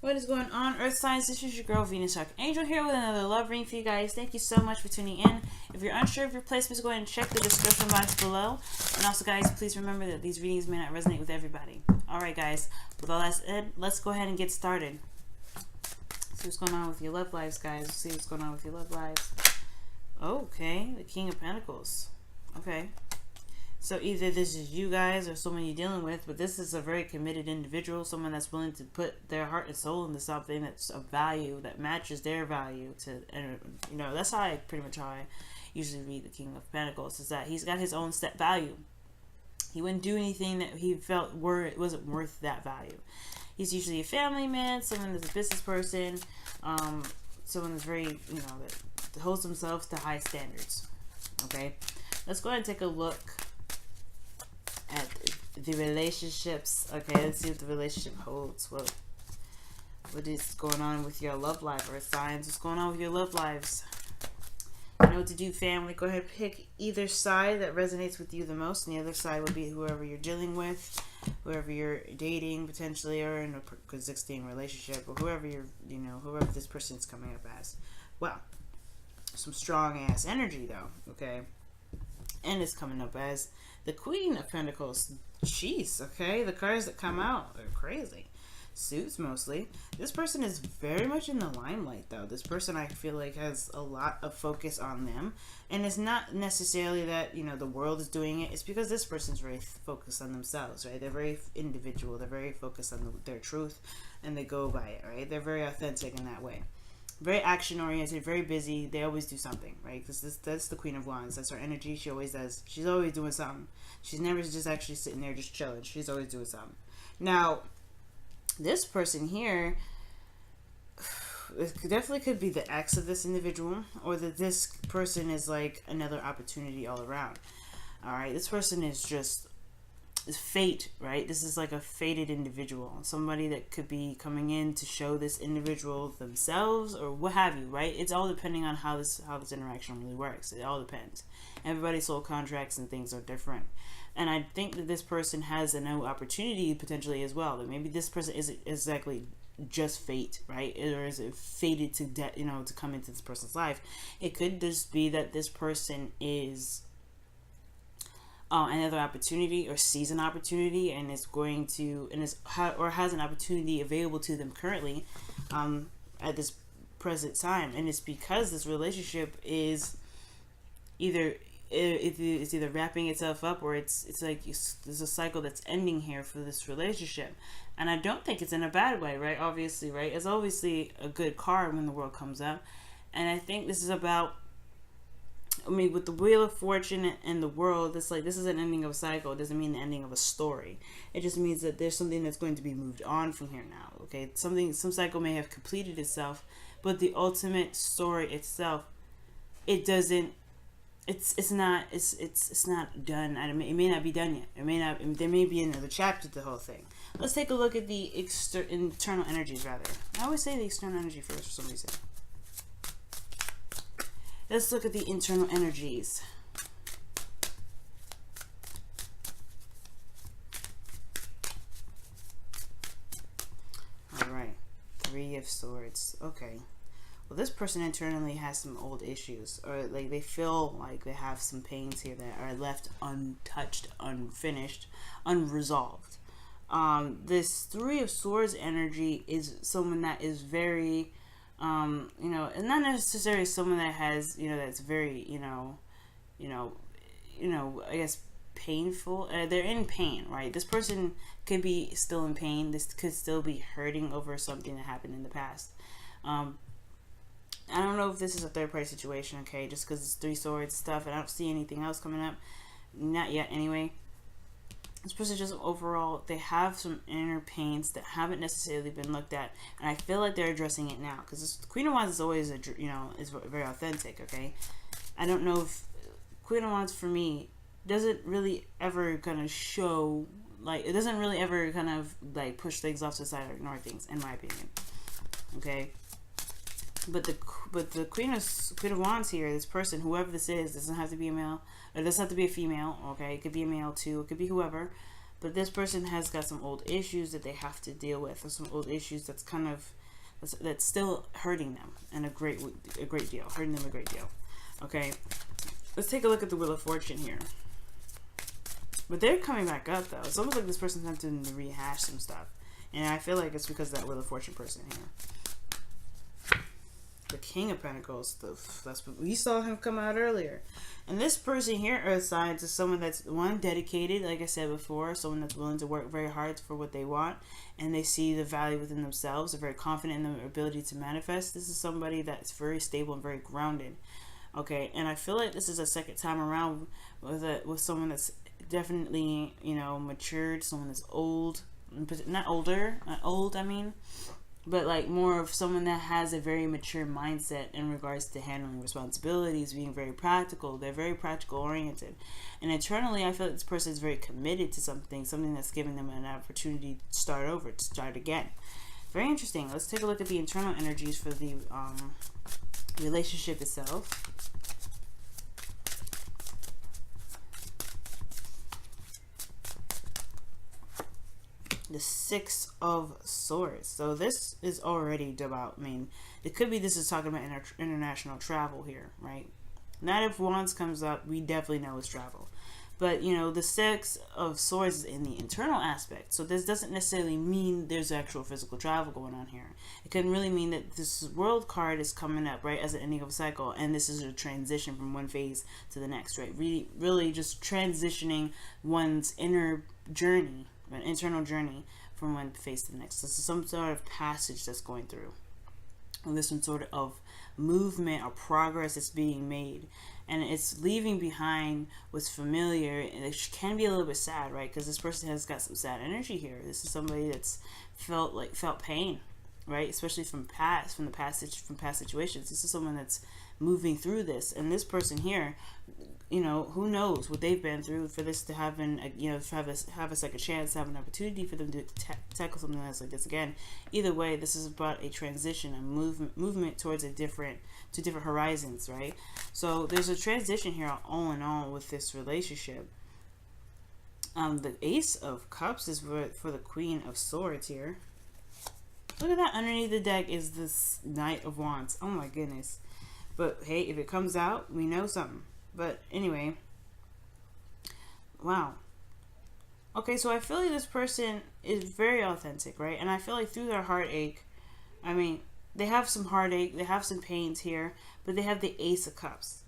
What is going on, Earth signs? This is your girl Venus Archangel here with another love reading for you guys. Thank you so much for tuning in. If you're unsure of your placements, go ahead and check the description box below. And also, guys, please remember that these readings may not resonate with everybody. Alright, guys, with all that said, let's go ahead and get started. See what's going on with your love lives, guys. See what's going on with your love lives. Okay, the King of Pentacles. Okay. So either this is you guys or someone you're dealing with, but this is a very committed individual, someone that's willing to put their heart and soul into something that's of value, that matches their value to, you know, that's how I usually read the King of Pentacles, is that he's got his own set value. He wouldn't do anything that he felt wasn't worth that value. He's usually a family man, someone that's a business person, someone that's very, you know, that holds themselves to high standards. Okay, let's go ahead and take a look at the relationships. Okay, let's see what the relationship holds. What is going on with your love life, Earth signs? What's going on with your love lives? You know what to do, family. Go ahead and pick either side that resonates with you the most, and the other side would be whoever you're dealing with, whoever you're dating potentially, or in a existing relationship, or whoever you're, you know, whoever this person's coming up as. Well, some strong ass energy though. Okay, and it's coming up as the Queen of Pentacles. Jeez, okay? The cards that come out are crazy. Suits mostly. This person is very much in the limelight, though. This person, I feel like, has a lot of focus on them. And it's not necessarily that, you know, the world is doing it. It's because this person's very focused on themselves, right? They're very individual. They're very focused on their truth, and they go by it, right? They're very authentic in that way. Very action oriented, very busy. They always do something, right? Because that's the Queen of Wands. That's her energy. She always does. She's always doing something. She's never just actually sitting there just chilling. She's always doing something. Now, this person here, it definitely could be the ex of this individual, or that this person is like another opportunity all around. All right, this person is just fate, right? This is like a fated individual, somebody that could be coming in to show this individual themselves or what have you, right? It's all depending on how this interaction really works. It all depends. Everybody's soul contracts and things are different, and I think that this person has a new opportunity potentially as well. That maybe this person isn't exactly just fate, right? Or is it fated to to come into this person's life? It could just be that this person is another opportunity, or sees an opportunity, and is going to, and has an opportunity available to them currently at this present time. And it's because this relationship is it's either wrapping itself up, or it's like there's a cycle that's ending here for this relationship. And I don't think it's in a bad way, right? Obviously, right? It's obviously a good card when the world comes up. And I think this is about, I mean, with the Wheel of Fortune and the world, it's like this is an ending of a cycle. It doesn't mean the ending of a story. It just means that there's something that's going to be moved on from here now. Okay, some cycle may have completed itself, but the ultimate story itself, it doesn't. It's not done. It may not be done yet. There may be another chapter to the whole thing. Let's take a look at the internal energies, rather. I always say the external energy first for some reason. Let's look at the internal energies. All right, Three of Swords. Okay. Well, this person internally has some old issues, or like they feel like they have some pains here that are left untouched, unfinished, unresolved. This Three of Swords energy is someone that is very, you know, and not necessarily someone that has, you know, that's very, I guess painful. They're in pain, right? This person could be still in pain. This could still be hurting over something that happened in the past. I don't know if this is a third-party situation, okay, just because it's Three Swords stuff, and I don't see anything else coming up. Not yet, anyway. This person just overall, they have some inner pains that haven't necessarily been looked at, and I feel like they're addressing it now, because Queen of Wands is always, is very authentic, okay? I don't know if Queen of Wands, for me, doesn't really ever kind of show, like, it doesn't really ever kind of, like, push things off to the side or ignore things, in my opinion, okay? But the Queen of Wands here, this person, whoever this is, doesn't have to be a male, or doesn't have to be a female, okay? It could be a male too, it could be whoever. But this person has got some old issues that they have to deal with, or some old issues that's kind of that's still hurting them and a great deal, hurting them a great deal. Okay, let's take a look at the Wheel of Fortune here. But they're coming back up though. It's almost like this person's having to rehash some stuff, and I feel like it's because of that Wheel of Fortune person here. The King of Pentacles, that's what we saw him come out earlier. And this person here, Earth signs, is someone that's, one, dedicated, like I said before, someone that's willing to work very hard for what they want, and they see the value within themselves, they're very confident in their ability to manifest. This is somebody that's very stable and very grounded. Okay, and I feel like this is a second time around with someone that's definitely, you know, matured, someone that's old, not old, I mean, but like more of someone that has a very mature mindset in regards to handling responsibilities, being very practical. They're very practical oriented. And internally, I feel like this person is very committed to something that's giving them an opportunity to start over, to start again. Very interesting. Let's take a look at the internal energies for the relationship itself. The Six of Swords. So this is already about, I mean, it could be this is talking about international travel here, right? Knight of Wands comes up, we definitely know it's travel. But, you know, the Six of Swords is in the internal aspect. So this doesn't necessarily mean there's actual physical travel going on here. It can really mean that this World card is coming up, right, as an ending of a cycle. And this is a transition from one phase to the next, right? Really just transitioning one's inner journey, an internal journey from one phase to the next. This is some sort of passage that's going through. And there's some sort of movement or progress that's being made. And it's leaving behind what's familiar. And it can be a little bit sad, right? Because this person has got some sad energy here. This is somebody that's felt pain, right? Especially from past situations. This is someone that's moving through this. And this person here, you know, who knows what they've been through for this to have a second chance, have an opportunity for them to tackle something else like this again. Either way, this is about a transition, a movement towards different horizons, right? So there's a transition here, all in all, with this relationship. The Ace of Cups is for the Queen of Swords here. Look at that. Underneath the deck is this Knight of Wands. Oh my goodness. But hey, if it comes out, we know something. But anyway, wow. Okay, so I feel like this person is very authentic, right? And I feel like through their heartache, I mean, they have some heartache, they have some pains here, but they have the Ace of Cups,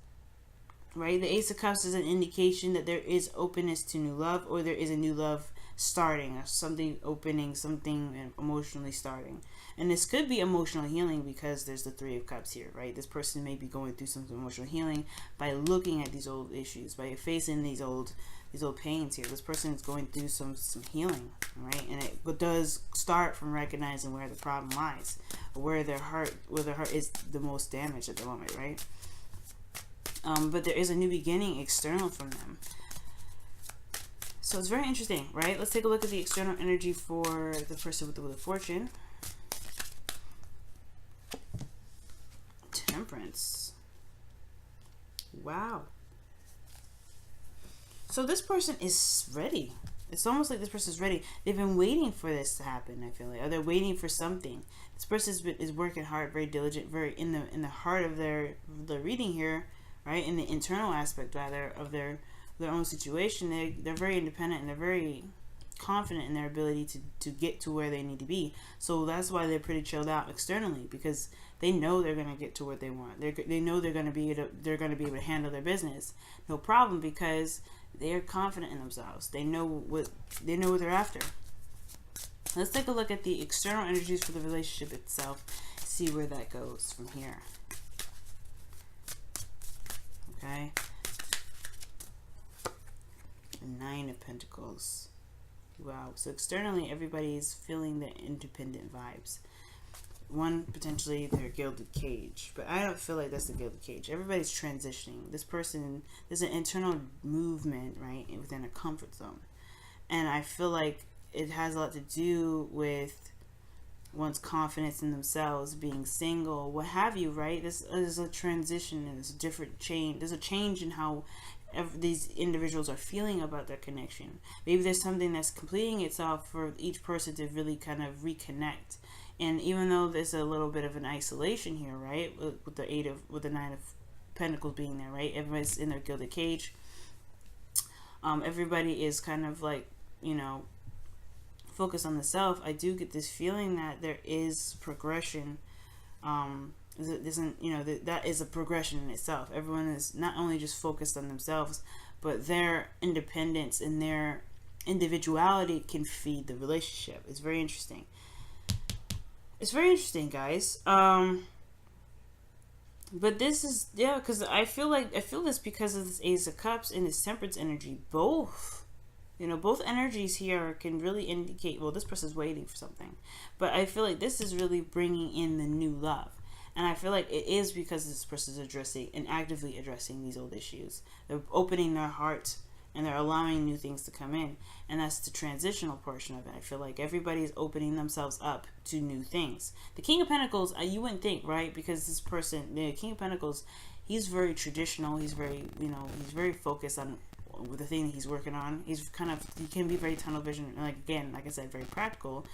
right? The Ace of Cups is an indication that there is openness to new love, or there is a new love starting, or something opening, something emotionally starting. And this could be emotional healing because there's the Three of Cups here, right? This person may be going through some emotional healing by looking at these old issues, by facing these old pains here. This person is going through some healing, right? And it does start from recognizing where the problem lies, or where their heart is the most damaged at the moment, right? But there is a new beginning external from them. So it's very interesting, right? Let's take a look at the external energy for the person with the Wheel of Fortune. Temperance. Wow. So this person is ready. It's almost like this person is ready. They've been waiting for this to happen, I feel like. Or they're waiting for something. This person is working hard, very diligent, very in the heart of the reading here, right? In the internal aspect, rather, of their own situation. They're very independent, and they're very confident in their ability to get to where they need to be. So that's why they're pretty chilled out externally, because they know they're going to get to what they want. They know they're going to be able to handle their business, no problem, because they're confident in themselves. They know what they're after. Let's take a look at the external energies for the relationship itself. See where that goes from here. Okay. The Nine of Pentacles. Wow. So externally, everybody's feeling the independent vibes. One, potentially their gilded cage, but I don't feel like that's the gilded cage. Everybody's transitioning. This person, there's an internal movement, right, within a comfort zone. And I feel like it has a lot to do with one's confidence in themselves, being single, what have you, right? This is a transition, and there's a different change. There's a change in how these individuals are feeling about their connection. Maybe there's something that's completing itself for each person to really kind of reconnect And even though there's a little bit of an isolation here, right, with the Nine of Pentacles being there, right, everybody's in their gilded cage. Everybody is kind of like, you know, focused on the self. I do get this feeling that there is progression. You know, that is a progression in itself. Everyone is not only just focused on themselves, but their independence and their individuality can feed the relationship. It's very interesting. It's very interesting, guys. But this is, yeah, because I feel this because of this Ace of Cups and this Temperance energy. Both, you know, both energies here can really indicate, well, this person's waiting for something. But I feel like this is really bringing in the new love. And I feel like it is because this person's addressing and actively addressing these old issues. They're opening their heart and they're allowing new things to come in. And that's the transitional portion of it. I feel like everybody's opening themselves up to new things. The King of Pentacles, you wouldn't think, right? Because this person, the King of Pentacles, he's very traditional. He's very, you know, he's very focused on the thing that he's working on. He can be very tunnel vision. Like, again, like I said, very practical.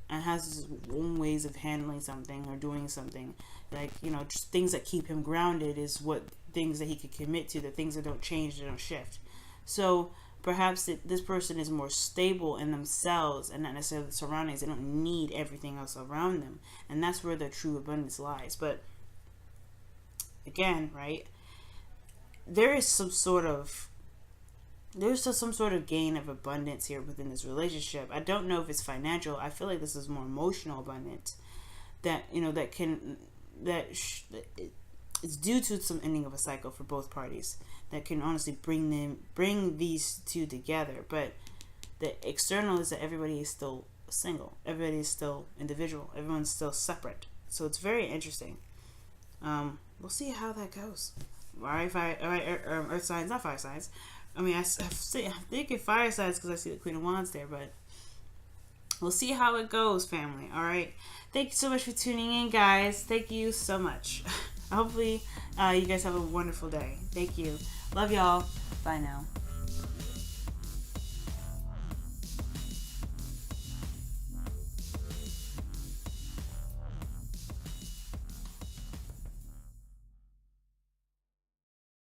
And has his own ways of handling something or doing something. Like, you know, just things that keep him grounded is what things that he could commit to, the things that don't change, that don't shift. So perhaps this person is more stable in themselves and not necessarily the surroundings. They don't need everything else around them. And that's where their true abundance lies. But again, right, there's some sort of gain of abundance here within this relationship. I don't know if it's financial. I feel like this is more emotional abundance that, you know, it's due to some ending of a cycle for both parties that can honestly bring these two together. But the external is that everybody is still single. Everybody is still individual. Everyone's still separate. So it's very interesting. We'll see how that goes. Earth signs, not fire signs. I mean, I think it fire signs because I see the Queen of Wands there, but we'll see how it goes, family. All right. Thank you so much for tuning in, guys. Thank you so much. Hopefully, you guys have a wonderful day. Thank you. Love y'all. Bye now.